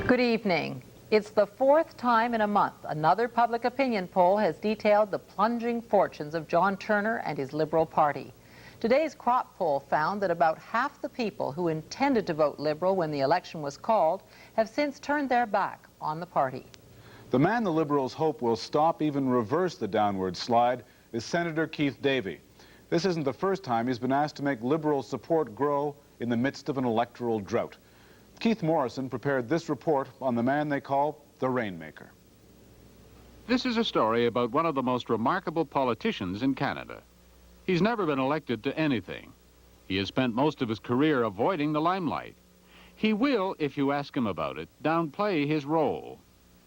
Good evening. It's the fourth time in a month another public opinion poll has detailed the plunging fortunes of John Turner and his Liberal Party. Today's crop poll found that about half the people who intended to vote Liberal when the election was called have since turned their back on the party. The man the Liberals hope will stop, even reverse the downward slide, is Senator Keith Davey. This isn't the first time he's been asked to make Liberal support grow in the midst of an electoral drought. Keith Morrison prepared this report on the man they call the Rainmaker. This is a story about one of the most remarkable politicians in Canada. He's never been elected to anything. He has spent most of his career avoiding the limelight. He will, if you ask him about it, downplay his role.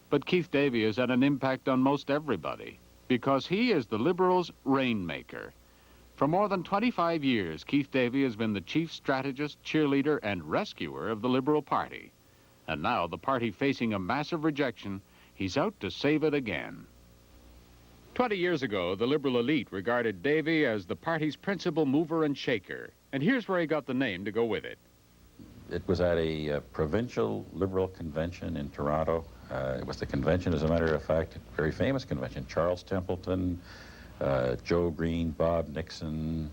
But Keith Davey has had an impact on most everybody because he is the Liberals' Rainmaker. For more than 25 years, Keith Davey has been the chief strategist, cheerleader, and rescuer of the Liberal Party. And now, the party facing a massive rejection, he's out to save it again. 20 years ago, the Liberal elite regarded Davey as the party's principal mover and shaker. And here's where he got the name to go with it. It was at a provincial Liberal convention in Toronto. It was the convention, as a matter of fact, a very famous convention. Charles Templeton, Joe Green, Bob Nixon,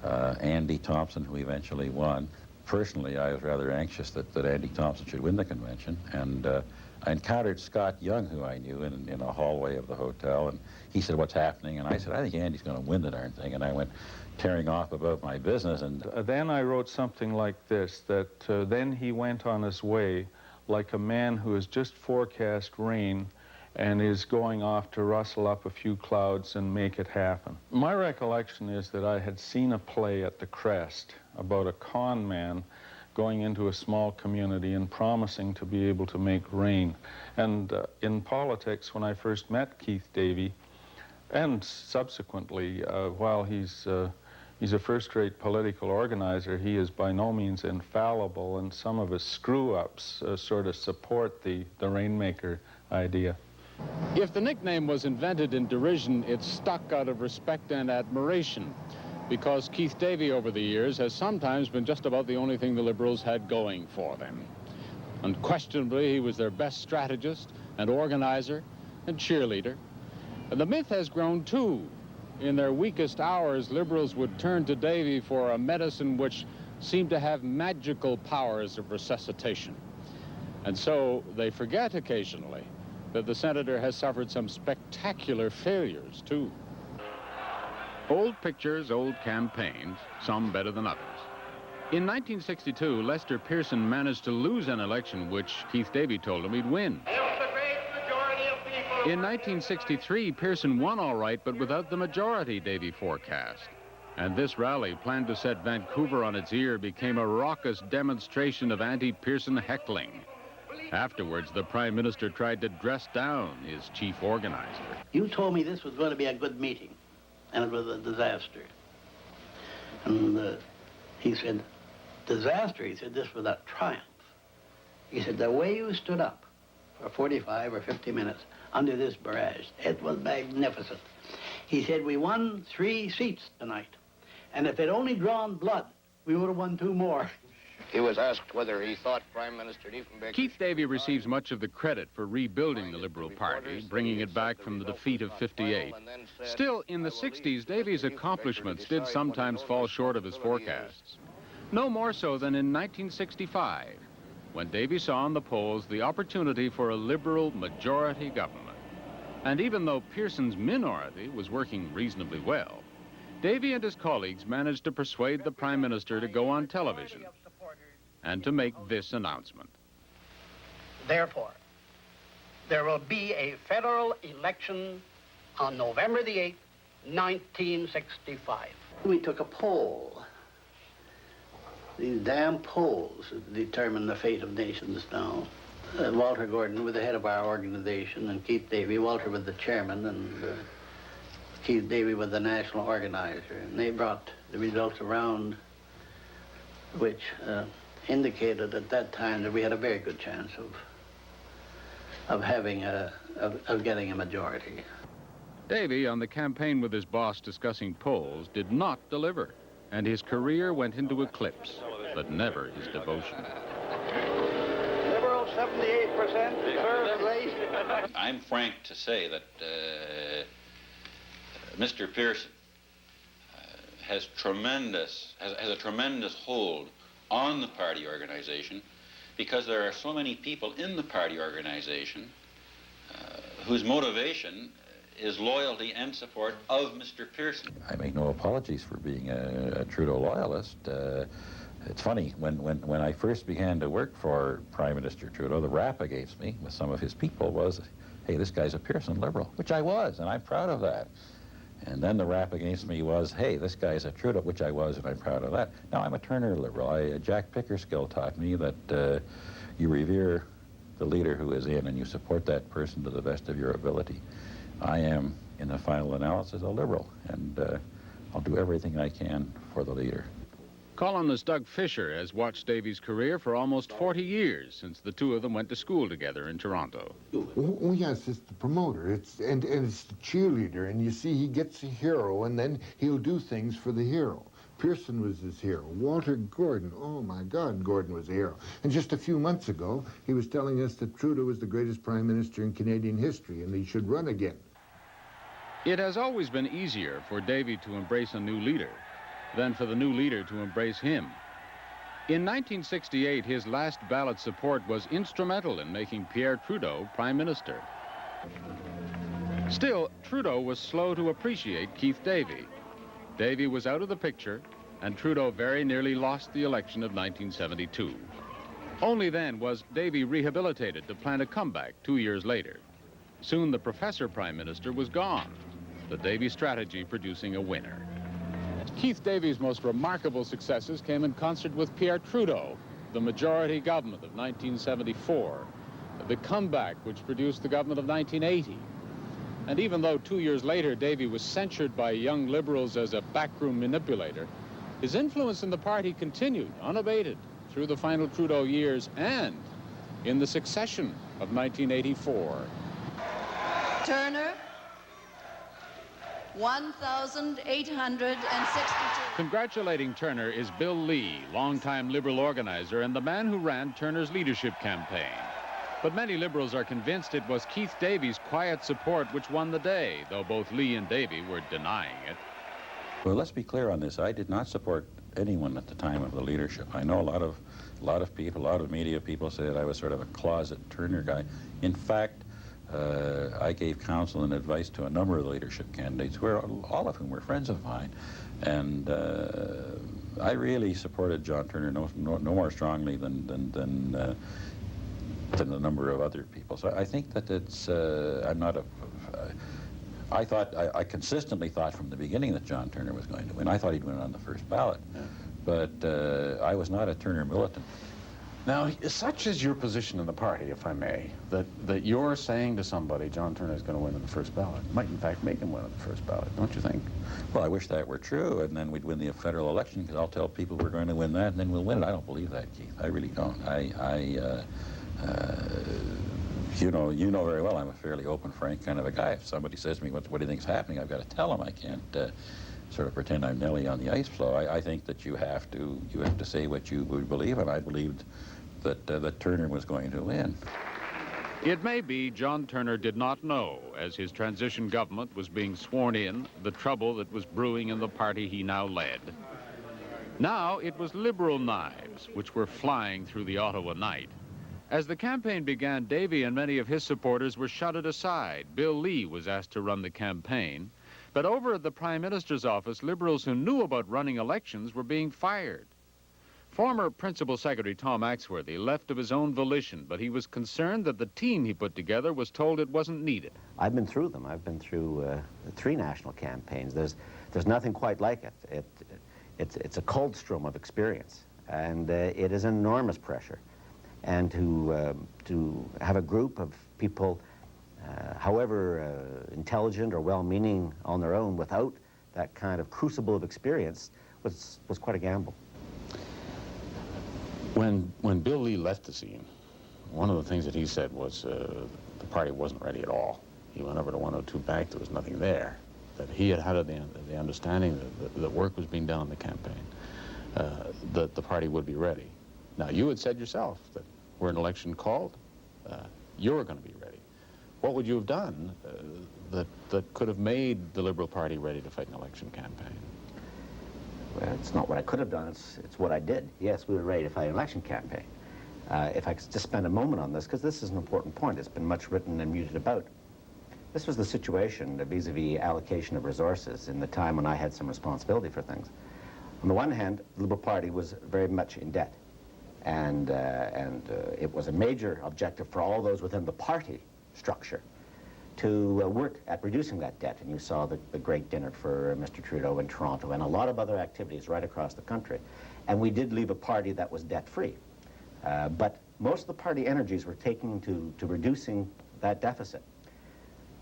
Andy Thompson, who eventually won. Personally, I was rather anxious that Andy Thompson should win the convention, and I encountered Scott Young, who I knew, in a hallway of the hotel, and he said, "What's happening?" And I said, "I think Andy's going to win the darn thing," and I went tearing off about my business. And then I wrote something like this, that then he went on his way like a man who has just forecast rain and is going off to rustle up a few clouds and make it happen. My recollection is that I had seen a play at the Crest about a con man going into a small community and promising to be able to make rain. And in politics, when I first met Keith Davey, and subsequently, while he's a first-rate political organizer, he is by no means infallible, and some of his screw-ups sort of support the Rainmaker idea. If the nickname was invented in derision, it stuck out of respect and admiration, because Keith Davey over the years has sometimes been just about the only thing the Liberals had going for them. Unquestionably, he was their best strategist and organizer and cheerleader. And the myth has grown too. In their weakest hours, Liberals would turn to Davey for a medicine which seemed to have magical powers of resuscitation. And so they forget occasionally that the senator has suffered some spectacular failures, too. Old pictures, old campaigns, some better than others. In 1962, Lester Pearson managed to lose an election which Keith Davey told him he'd win. In 1963, Pearson won all right, but without the majority Davey forecast. And this rally, planned to set Vancouver on its ear, became a raucous demonstration of anti-Pearson heckling. Afterwards, the Prime Minister tried to dress down his chief organizer. You told me this was going to be a good meeting, and it was a disaster. And he said, disaster? He said, this was a triumph. He said, the way you stood up for 45 or 50 minutes under this barrage, it was magnificent. He said, we won 3 seats tonight, and if they'd only drawn blood, we would have won 2 more. He was asked whether he thought Prime Minister Diefenbaker... Keith Davey receives much of the credit for rebuilding the Liberal Party, bringing it back from the defeat of '58. Still, in the 60s, Davey's accomplishments did sometimes fall short of his forecasts. No more so than in 1965, when Davey saw in the polls the opportunity for a Liberal majority government. And even though Pearson's minority was working reasonably well, Davey and his colleagues managed to persuade the Prime Minister to go on television and to make this announcement. Therefore, there will be a federal election on November the 8th, 1965. We took a poll. These damn polls determine the fate of nations now. Walter Gordon was the head of our organization, and Keith Davey. Walter was the chairman, and Keith Davey was the national organizer. And they brought the results around, which indicated at that time that we had a very good chance of getting a majority. Davey, on the campaign with his boss discussing polls, did not deliver, and his career went into eclipse, but never his devotion. Liberals 78%, third place. I'm frank to say that Mr. Pearson has a tremendous hold on the party organization, because there are so many people in the party organization whose motivation is loyalty and support of Mr. Pearson. I make no apologies for being a Trudeau loyalist. It's funny, when I first began to work for Prime Minister Trudeau, the rap against me with some of his people was, hey, this guy's a Pearson liberal, which I was, and I'm proud of that. And then the rap against me was, hey, this guy's a Trudeau, which I was, and I'm proud of that. Now, I'm a Turner liberal. Jack Pickersgill taught me that you revere the leader who is in, and you support that person to the best of your ability. I am, in the final analysis, a liberal, and I'll do everything I can for the leader. Columnist Doug Fisher has watched Davey's career for almost 40 years, since the two of them went to school together in Toronto. Oh yes, it's the promoter, it's the cheerleader, and you see, he gets a hero, and then he'll do things for the hero. Pearson was his hero. Walter Gordon, oh my God, Gordon was a hero. And just a few months ago, he was telling us that Trudeau was the greatest prime minister in Canadian history, and he should run again. It has always been easier for Davey to embrace a new leader than for the new leader to embrace him. In 1968, his last ballot support was instrumental in making Pierre Trudeau Prime Minister. Still, Trudeau was slow to appreciate Keith Davey. Davey was out of the picture, and Trudeau very nearly lost the election of 1972. Only then was Davey rehabilitated to plan a comeback 2 years later. Soon the Professor Prime Minister was gone, the Davey strategy producing a winner. Keith Davey's most remarkable successes came in concert with Pierre Trudeau, the majority government of 1974, the comeback which produced the government of 1980. And even though 2 years later Davey was censured by young liberals as a backroom manipulator, his influence in the party continued unabated through the final Trudeau years and in the succession of 1984. Turner, 1,862. Congratulating Turner is Bill Lee, longtime Liberal organizer and the man who ran Turner's leadership campaign. But many Liberals are convinced it was Keith Davey's quiet support which won the day, though both Lee and Davey were denying it. Well, let's be clear on this. I did not support anyone at the time of the leadership. I know a lot of people, a lot of media people say that I was sort of a closet Turner guy. In fact, I gave counsel and advice to a number of the leadership candidates, all of whom were friends of mine. And I really supported John Turner no more strongly than a number of other people. So I think that it's, I consistently thought from the beginning that John Turner was going to win. I thought he'd win on the first ballot. Yeah. But I was not a Turner militant. Now, such is your position in the party, if I may, that you're saying to somebody, John Turner is going to win on the first ballot, might in fact make him win on the first ballot, don't you think? Well, I wish that were true, and then we'd win the federal election, because I'll tell people we're going to win that, and then we'll win it. I don't believe that, Keith. I really don't. You know very well I'm a fairly open, frank kind of a guy. If somebody says to me, what do you think's happening, I've got to tell them. I can't sort of pretend I'm Nelly on the ice floe. I think that you have to say what you believe, and I believed that Turner was going to win. It may be John Turner did not know, as his transition government was being sworn in, the trouble that was brewing in the party he now led. Now it was Liberal knives which were flying through the Ottawa night. As the campaign began, Davey and many of his supporters were shutted aside. Bill Lee was asked to run the campaign. But over at the Prime Minister's office, Liberals who knew about running elections were being fired. Former Principal Secretary Tom Axworthy left of his own volition, but he was concerned that the team he put together was told it wasn't needed. I've been through them. I've been through 3 national campaigns. There's nothing quite like it. It's a cold stream of experience, and it is enormous pressure. And to have a group of people, however intelligent or well-meaning on their own, without that kind of crucible of experience, was quite a gamble. When Bill Lee left the scene, one of the things that he said was the party wasn't ready at all. He went over to 102 back, there was nothing there. That he had the understanding that work was being done on the campaign, that the party would be ready. Now, you had said yourself that were an election called, you're going to be ready. What would you have done that could have made the Liberal Party ready to fight an election campaign? Well, it's not what I could have done, it's what I did. Yes, we were ready to fight an election campaign. If I could just spend a moment on this, because this is an important point. It's been much written and muted about. This was the situation vis-a-vis allocation of resources in the time when I had some responsibility for things. On the one hand, the Liberal Party was very much in debt. And it was a major objective for all those within the party structure to work at reducing that debt. And you saw the great dinner for Mr. Trudeau in Toronto and a lot of other activities right across the country. And we did leave a party that was debt-free. But most of the party energies were taken to reducing that deficit.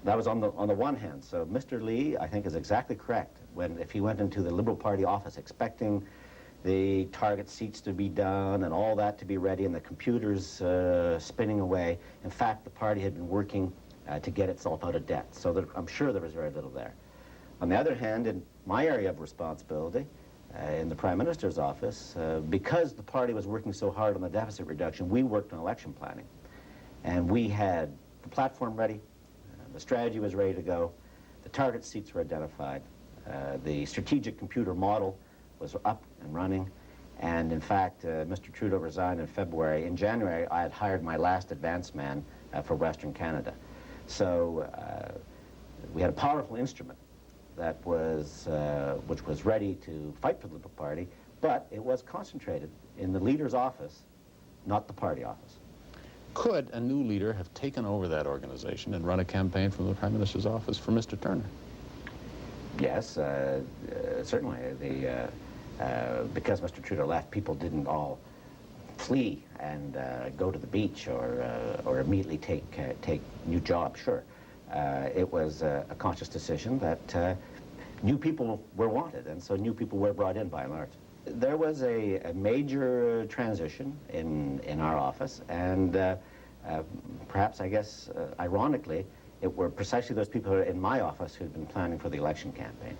That was on the one hand. So Mr. Lee, I think, is exactly correct if he went into the Liberal Party office expecting the target seats to be done and all that to be ready and the computers spinning away. In fact, the party had been working to get itself out of debt. So I'm sure there was very little there. On the other hand, in my area of responsibility, in the Prime Minister's office, because the party was working so hard on the deficit reduction, we worked on election planning. And we had the platform ready, the strategy was ready to go, the target seats were identified, the strategic computer model was up and running, and in fact, Mr. Trudeau resigned in February. In January, I had hired my last advance man for Western Canada. So we had a powerful instrument that was, which was ready to fight for the Liberal Party, but it was concentrated in the leader's office, not the party office. Could a new leader have taken over that organization and run a campaign from the Prime Minister's office for Mr. Turner? Yes, certainly. Because Mr. Trudeau left, people didn't all flee and go to the beach or immediately take new jobs, sure. It was a conscious decision that new people were wanted, and so new people were brought in by and large. There was a major transition in our office, and perhaps, I guess, ironically, it were precisely those people in my office who had been planning for the election campaign.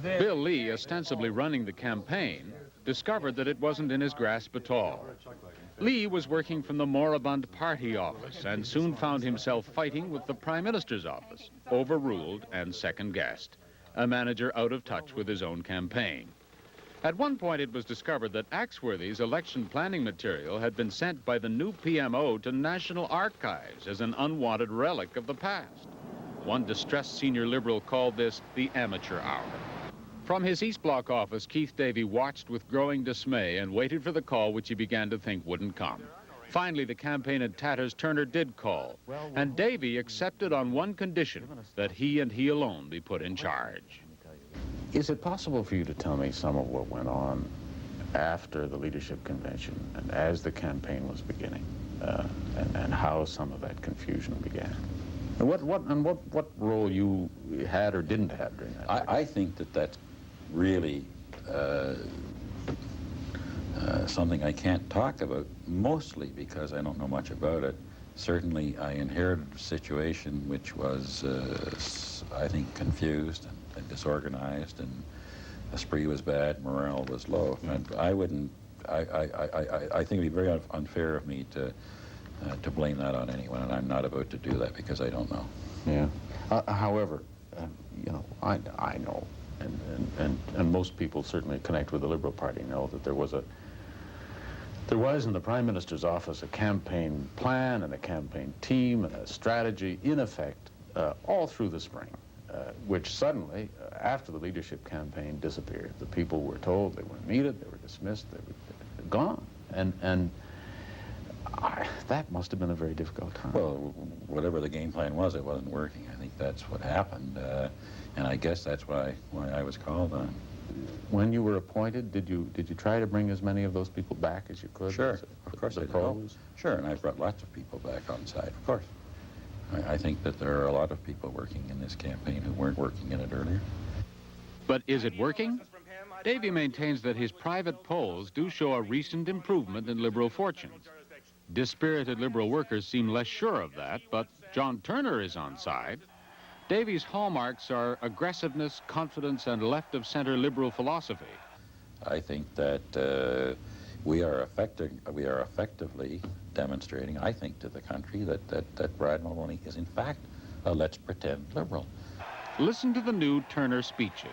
Bill Lee, ostensibly running the campaign, discovered that it wasn't in his grasp at all. Lee was working from the moribund party office and soon found himself fighting with the Prime Minister's office, overruled and second-guessed, a manager out of touch with his own campaign. At one point, it was discovered that Axworthy's election planning material had been sent by the new PMO to National Archives as an unwanted relic of the past. One distressed senior Liberal called this the amateur hour. From his East Block office, Keith Davey watched with growing dismay and waited for the call which he began to think wouldn't come. Finally, the campaign in tatters Turner did call, and Davey accepted on one condition, that he and he alone be put in charge. Is it possible for you to tell me some of what went on after the leadership convention and as the campaign was beginning, and how some of that confusion began? And what role you had or didn't have during that? I think that's really something I can't talk about, mostly because I don't know much about it. Certainly, I inherited a situation which was, I think, confused and disorganized, and the spree was bad, morale was low. And I think it'd be very unfair of me to blame that on anyone, and I'm not about to do that because I don't know. Yeah. However, you know, I know, and most people certainly connect with the Liberal Party know that there was in the Prime Minister's office a campaign plan and a campaign team and a strategy in effect all through the spring, which suddenly, after the leadership campaign disappeared. The people were told they weren't needed, they were dismissed, they were gone. And that must have been a very difficult time. Well, whatever the game plan was, it wasn't working. I think that's what happened, and I guess that's why I was called on. When you were appointed, did you try to bring as many of those people back as you could? Sure, of course I did. Sure, and I've brought lots of people back on side, of course. I think that there are a lot of people working in this campaign who weren't working in it earlier. But is it working? Davey maintains that his private polls do show a recent improvement in Liberal fortunes. Dispirited Liberal workers seem less sure of that, but John Turner is on side. Davey's hallmarks are aggressiveness, confidence, and left-of-center Liberal philosophy. I think that We are effectively demonstrating, I think, to the country that Brad Mulroney is in fact a let's pretend liberal. Listen to the new Turner speeches.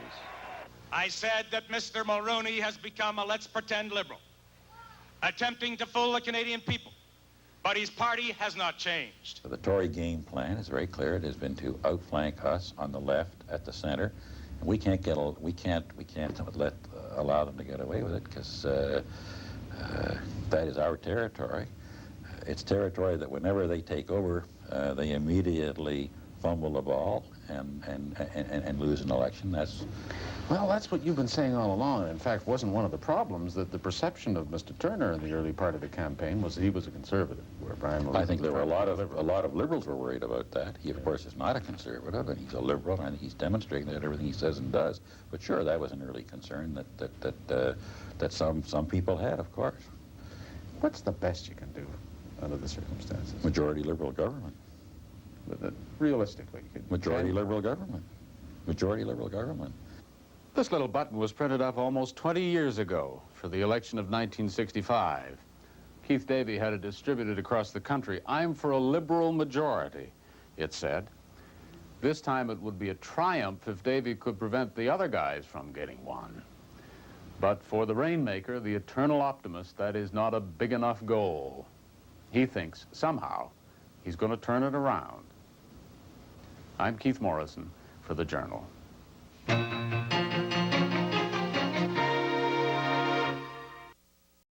I said that Mr. Mulroney has become a let's pretend liberal, attempting to fool the Canadian people, but his party has not changed. The Tory game plan is very clear. It has been to outflank us on the left, at the center. And we can't allow them to get away with it, because that is our territory. It's territory that whenever they take over, they immediately fumble the ball and lose an election. Well, that's what you've been saying all along. In fact, wasn't one of the problems that the perception of Mr. Turner in the early part of the campaign was that he was a conservative, where Brian Mulroney I think there were a lot of liberals were worried about that. He, of course, is not a conservative, and he's a liberal, and he's demonstrating that everything he says and does. But sure, that was an early concern that some people had, of course. What's the best you can do under the circumstances? Majority liberal government. But, realistically, majority liberal government. Majority liberal government. This little button was printed up almost 20 years ago for the election of 1965. Keith Davey had it distributed across the country. I'm for a liberal majority, it said. This time it would be a triumph if Davey could prevent the other guys from getting one. But for the Rainmaker, the eternal optimist, that is not a big enough goal. He thinks somehow he's going to turn it around. I'm Keith Morrison for the Journal.